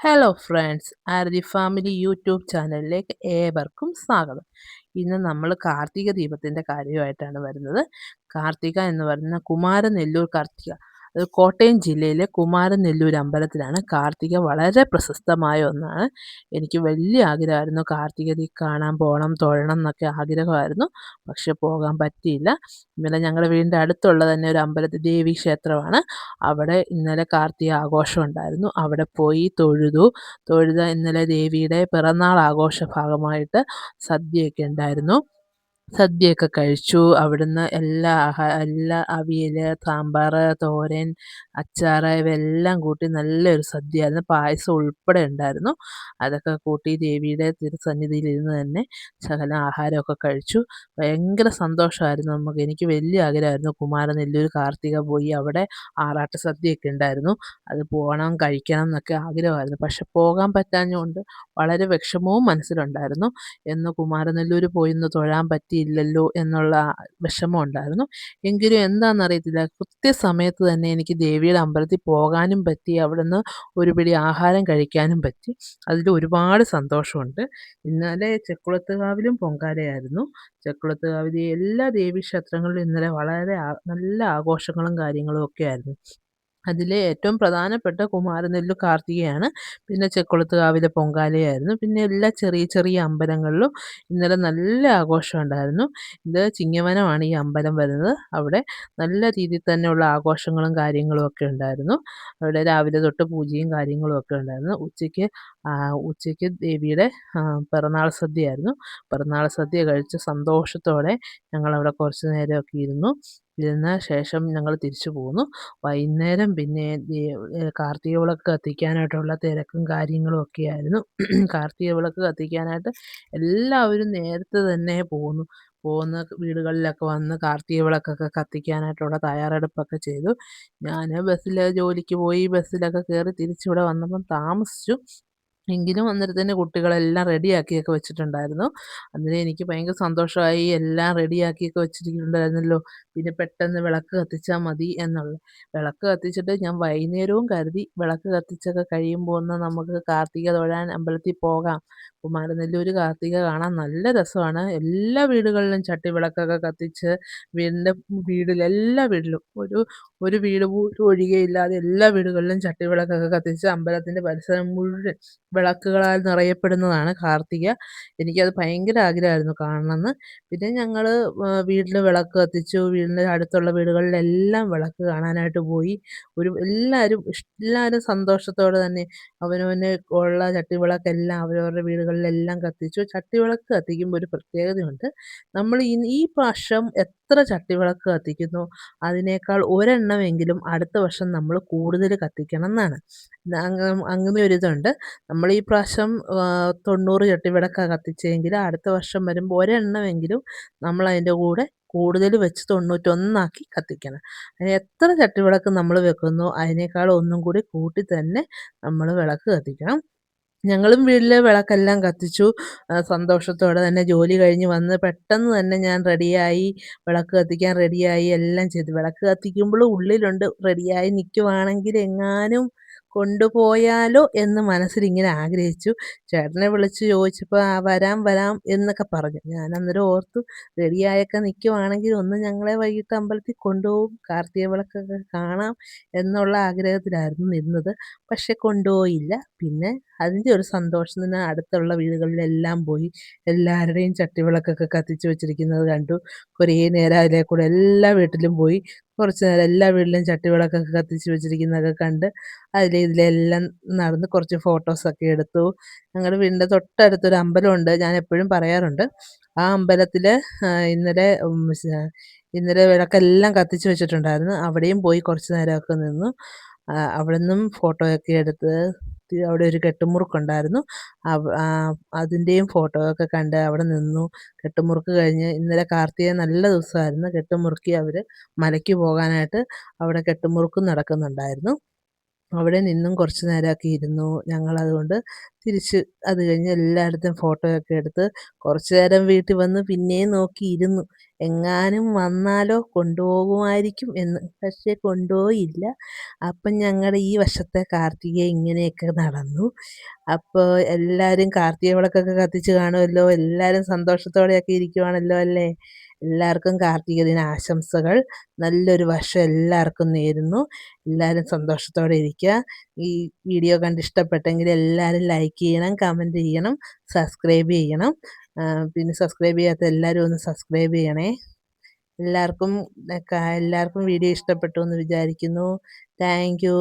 Hello friends, ആരതി family YouTube ചാനലിലേക്ക് ഏവർക്കും സ്വാഗതം. ഇന്ന് നമ്മൾ കാർത്തിക ദീപത്തിൻ്റെ കാര്യമായിട്ടാണ് വരുന്നത്. കാർത്തിക എന്ന് പറയുന്ന കുമാരനെല്ലൂർ കാർത്തിക, അത് കോട്ടയം ജില്ലയിലെ കുമാരനെല്ലൂർ അമ്പലത്തിലാണ്. കാർത്തിക വളരെ പ്രശസ്തമായ ഒന്നാണ്. എനിക്ക് വലിയ ആഗ്രഹമായിരുന്നു കാർത്തിക കാണാൻ പോകണം, തൊഴണം എന്നൊക്കെ ആഗ്രഹമായിരുന്നു. പക്ഷെ പോകാൻ പറ്റിയില്ല. ഇന്നലെ ഞങ്ങളുടെ വീടിൻ്റെ അടുത്തുള്ള തന്നെ ഒരു അമ്പലത്തിൽ ദേവീ ക്ഷേത്രമാണ്. അവിടെ ഇന്നലെ കാർത്തിക ആഘോഷം ഉണ്ടായിരുന്നു. അവിടെ പോയി തൊഴുത് ഇന്നലെ ദേവിയുടെ പിറന്നാൾ ആഘോഷ ഭാഗമായിട്ട് സദ്യയൊക്കെ ഉണ്ടായിരുന്നു. സദ്യയൊക്കെ കഴിച്ചു. അവിടുന്ന് എല്ലാ അവിയൽ, സാമ്പാർ, തോരൻ, അച്ചാറ് ഇവയെല്ലാം കൂട്ടി നല്ലൊരു സദ്യയായിരുന്നു. പായസം ഉൾപ്പെടെ ഉണ്ടായിരുന്നു. അതൊക്കെ കൂട്ടി ദേവിയുടെ തിരുസന്നിധിയിലിരുന്ന് തന്നെ ശകലം ആഹാരമൊക്കെ കഴിച്ചു. ഭയങ്കര സന്തോഷമായിരുന്നു നമുക്ക്. എനിക്ക് വലിയ ആഗ്രഹമായിരുന്നു കുമാരനെല്ലൂർ കാർത്തിക പോയി അവിടെ ആറാട്ട് സദ്യയൊക്കെ ഉണ്ടായിരുന്നു. അത് പോകണം, കഴിക്കണം എന്നൊക്കെ ആഗ്രഹമായിരുന്നു. പക്ഷെ പോകാൻ പറ്റാഞ്ഞതുകൊണ്ട് വളരെ വിഷമവും മനസ്സിലുണ്ടായിരുന്നു. എന്ന് കുമാരനെല്ലൂർ പോയി ഒന്ന് തൊഴാൻ പറ്റിയില്ലല്ലോ എന്നുള്ള വിഷമം ഉണ്ടായിരുന്നു. എങ്കിലും എന്താണെന്നറിയത്തില്ല, കൃത്യസമയത്ത് തന്നെ എനിക്ക് ദേവിയുടെ അമ്പലത്തിൽ പോകാനും പറ്റി, അവിടുന്ന് ഒരു പിടി ആഹാരം കഴിക്കാനും പറ്റി. അതിൽ ഒരുപാട് സന്തോഷമുണ്ട്. ഇന്നലെ ചെക്കുളത്തുകാവിലും പൊങ്കാലയായിരുന്നു. ചെക്കുളത്തുകാവിലെ എല്ലാ ദേവീക്ഷേത്രങ്ങളിലും ഇന്നലെ വളരെ നല്ല ആഘോഷങ്ങളും കാര്യങ്ങളും ഒക്കെ ആയിരുന്നു. അതിലെ ഏറ്റവും പ്രധാനപ്പെട്ട കുമാരനെല്ലൂർ കാർത്തികയാണ്. പിന്നെ ചെക്കുളത്തുകാവിലെ പൊങ്കാലയായിരുന്നു. പിന്നെ എല്ലാ ചെറിയ ചെറിയ അമ്പലങ്ങളിലും ഇന്നലെ നല്ല ആഘോഷം ഉണ്ടായിരുന്നു. ഇത് ചിങ്ങവനമാണ് ഈ അമ്പലം വരുന്നത്. അവിടെ നല്ല രീതിയിൽ തന്നെയുള്ള ആഘോഷങ്ങളും കാര്യങ്ങളും ഒക്കെ ഉണ്ടായിരുന്നു. അവിടെ രാവിലെ തൊട്ട് പൂജയും കാര്യങ്ങളും ഒക്കെ ഉണ്ടായിരുന്നു. ഉച്ചയ്ക്ക് ദേവിയുടെ പിറന്നാൾ സദ്യയായിരുന്നു. പിറന്നാൾ സദ്യ കഴിച്ച് സന്തോഷത്തോടെ ഞങ്ങളവിടെ കുറച്ച് നേരമൊക്കെ ഇരുന്ന ശേഷം ഞങ്ങൾ തിരിച്ചു പോന്നു. വൈകുന്നേരം പിന്നെ കാർത്തിക വിളക്ക് കത്തിക്കാനായിട്ടുള്ള തിരക്കും കാര്യങ്ങളും ഒക്കെ ആയിരുന്നു. കാർത്തിക വിളക്ക് കത്തിക്കാനായിട്ട് എല്ലാവരും നേരത്തെ തന്നെ പോകുന്ന വീടുകളിലൊക്കെ വന്ന് കാർത്തിക വിളക്കൊക്കെ കത്തിക്കാനായിട്ടുള്ള തയ്യാറെടുപ്പൊക്കെ ചെയ്തു. ഞാൻ ജോലിക്ക് പോയി ബസ്സിലൊക്കെ കയറി തിരിച്ചിവിടെ വന്നപ്പം താമസിച്ചു. എങ്കിലും അന്നേരത്തിന് കുട്ടികളെല്ലാം റെഡിയാക്കിയൊക്കെ വെച്ചിട്ടുണ്ടായിരുന്നു. അന്നേരം എനിക്ക് ഭയങ്കര സന്തോഷമായി. എല്ലാം റെഡിയാക്കിയൊക്കെ വെച്ചിട്ടുണ്ടായിരുന്നല്ലോ, പിന്നെ പെട്ടെന്ന് വിളക്ക് കത്തിച്ചാൽ മതി എന്നുള്ളത്. വിളക്ക് കത്തിച്ചിട്ട് ഞാൻ വൈകുന്നേരവും കരുതി വിളക്ക് കത്തിച്ചൊക്കെ കഴിയുമ്പോൾ ഒന്ന് നമുക്ക് കാർത്തിക തൊഴാൻ അമ്പലത്തിൽ പോകാം. കുമാരനെല്ലൂർ കാർത്തിക കാണാൻ നല്ല രസമാണ്. എല്ലാ വീടുകളിലും ചട്ടി വിളക്കൊക്കെ കത്തിച്ച് എല്ലാ വീട്ടിലും ഒരു വീട് പോലും ഒഴികെയില്ലാതെ എല്ലാ വീടുകളിലും ചട്ടി വിളക്കൊക്കെ കത്തിച്ച് അമ്പലത്തിൻ്റെ പരിസരം മുഴുവൻ വിളക്കുകളാൽ നിറയപ്പെടുന്നതാണ് കാർത്തിക. എനിക്കത് ഭയങ്കര ആഗ്രഹമായിരുന്നു കാണണമെന്ന്. പിന്നെ ഞങ്ങൾ വീട്ടിൽ വിളക്ക് കത്തിച്ചു. വീടിൻ്റെ അടുത്തുള്ള വീടുകളിലെല്ലാം വിളക്ക് കാണാനായിട്ട് പോയി. എല്ലാവരും സന്തോഷത്തോടെ തന്നെ അവനവന് ഉള്ള ചട്ടിവിളക്കെല്ലാം അവരവരുടെ വീടുകളിലെല്ലാം കത്തിച്ചു. ചട്ടിവിളക്ക് കത്തിക്കുമ്പോൾ ഒരു പ്രത്യേകതയുണ്ട്. നമ്മൾ ഈ വർഷം എത്ര ചട്ടിവിളക്ക് കത്തിക്കുന്നോ അതിനേക്കാൾ ഒരെണ്ണമെങ്കിലും അടുത്ത വർഷം നമ്മൾ കൂടുതൽ കത്തിക്കണം എന്നാണ്. അങ്ങനെ ഒരിതുണ്ട്. നമ്മൾ ഈ പ്രാവശ്യം 90 ചട്ടിവിളക്കാണ് കത്തിച്ചെങ്കിൽ അടുത്ത വർഷം വരുമ്പോൾ ഒരെണ്ണമെങ്കിലും നമ്മൾ അതിൻ്റെ കൂടെ കൂടുതൽ വെച്ച് 91 കത്തിക്കണം. അതിന് എത്ര ചട്ടിവിളക്ക് നമ്മൾ വെക്കുന്നോ അതിനേക്കാൾ ഒന്നും കൂടി കൂട്ടി തന്നെ നമ്മൾ വിളക്ക് കത്തിക്കണം. ഞങ്ങളും വീട്ടിലെ വിളക്കെല്ലാം കത്തിച്ചു. സന്തോഷത്തോടെ തന്നെ ജോലി കഴിഞ്ഞ് വന്ന് പെട്ടെന്ന് തന്നെ ഞാൻ റെഡിയായി, വിളക്ക് കത്തിക്കാൻ റെഡിയായി എല്ലാം ചെയ്തു. വിളക്ക് കത്തിക്കുമ്പോൾ ഉള്ളിലുണ്ട് റെഡിയായി നിൽക്കുവാണെങ്കിൽ എങ്ങാനും കൊണ്ടുപോയാലോ എന്ന് മനസ്സിലിങ്ങനെ ആഗ്രഹിച്ചു. ചേട്ടനെ വിളിച്ച് ചോദിച്ചപ്പോൾ വരാം വരാം എന്നൊക്കെ പറഞ്ഞു. ഞാൻ അന്നേരം ഓർത്തു, റെഡിയായൊക്കെ നിൽക്കുവാണെങ്കിൽ ഒന്ന് ഞങ്ങളെ വൈകിട്ട് അമ്പലത്തിൽ കൊണ്ടുപോകും, കാർത്തിക വിളക്കൊക്കെ കാണാം എന്നുള്ള ആഗ്രഹത്തിലായിരുന്നു നിന്നത്. പക്ഷെ കൊണ്ടുപോയില്ല. പിന്നെ അതിൻ്റെ ഒരു സന്തോഷത്തിന് അടുത്തുള്ള വീടുകളിലെല്ലാം പോയി എല്ലാവരുടെയും ചട്ടിവിളക്കൊക്കെ കത്തിച്ച് വെച്ചിരിക്കുന്നത് കണ്ടു. കുറേ നേരം അതിലെ കൂടെ എല്ലാ വീട്ടിലും പോയി കുറച്ച് നേരം എല്ലാ വീട്ടിലും ചട്ടിവിളക്കൊക്കെ കത്തിച്ച് വെച്ചിരിക്കുന്നതൊക്കെ കണ്ട് ഇതിലെല്ലാം നടന്ന് കുറച്ച് ഫോട്ടോസൊക്കെ എടുത്തു. ഞങ്ങളുടെ വീടിൻ്റെ തൊട്ടടുത്തൊരു അമ്പലമുണ്ട്, ഞാൻ എപ്പോഴും പറയാറുണ്ട്. ആ അമ്പലത്തിൽ ഇന്നലെ വിളക്കെല്ലാം കത്തിച്ച് വെച്ചിട്ടുണ്ടായിരുന്നു. അവിടെയും പോയി കുറച്ച് നേരമൊക്കെ നിന്നു. അവിടെ നിന്നും ഫോട്ടോയൊക്കെ എടുത്ത് അവിടെ ഒരു കെട്ടുമുറുക്കുണ്ടായിരുന്നു. അതിൻ്റെയും ഫോട്ടോ ഒക്കെ കണ്ട് അവിടെ നിന്നു. കെട്ടുമുറുക്ക് കഴിഞ്ഞ് ഇന്നലെ കാർത്തിക നല്ല ദിവസമായിരുന്നു. കെട്ടുമുറുക്കി അവർ മലയ്ക്ക് പോകാനായിട്ട് അവിടെ കെട്ടുമുറുക്കും നടക്കുന്നുണ്ടായിരുന്നു. അവിടെ നിന്നും കുറച്ച് നേരമൊക്കെ ഇരുന്നു. ഞങ്ങളതുകൊണ്ട് തിരിച്ച് അത് കഴിഞ്ഞ് എല്ലായിടത്തും ഫോട്ടോയൊക്കെ എടുത്ത് കുറച്ച് നേരം വീട്ടിൽ വന്ന് പിന്നെയും നോക്കിയിരുന്നു. എങ്ങാനും വന്നാലോ കൊണ്ടുപോകുമായിരിക്കും എന്ന്. പക്ഷേ കൊണ്ടുപോയില്ല. അപ്പം ഞങ്ങളുടെ ഈ വർഷത്തെ കാർത്തിക ഇങ്ങനെയൊക്കെ നടന്നു. അപ്പോൾ എല്ലാവരും കാർത്തിക വിളക്കൊക്കെ കത്തിച്ച് കാണുമല്ലോ. എല്ലാവരും സന്തോഷത്തോടെയൊക്കെ ഇരിക്കുവാണല്ലോ അല്ലേ. എല്ലാവർക്കും കാർത്തിക ദിന ആശംസകൾ. നല്ലൊരു വർഷം എല്ലാവർക്കും നേരുന്നു. എല്ലാവരും സന്തോഷത്തോടെ ഇരിക്കുക. ഈ വീഡിയോ കണ്ട് ഇഷ്ടപ്പെട്ടെങ്കിൽ എല്ലാവരും ലൈക്ക് ചെയ്യണം, കമൻറ്റ് ചെയ്യണം, സബ്സ്ക്രൈബ് ചെയ്യണം. പിന്നെ സബ്സ്ക്രൈബ് ചെയ്യാത്ത എല്ലാവരും ഒന്ന് സബ്സ്ക്രൈബ് ചെയ്യണേ. എല്ലാവർക്കും എല്ലാവർക്കും വീഡിയോ ഇഷ്ടപ്പെട്ടു എന്ന് വിചാരിക്കുന്നു. Thank you.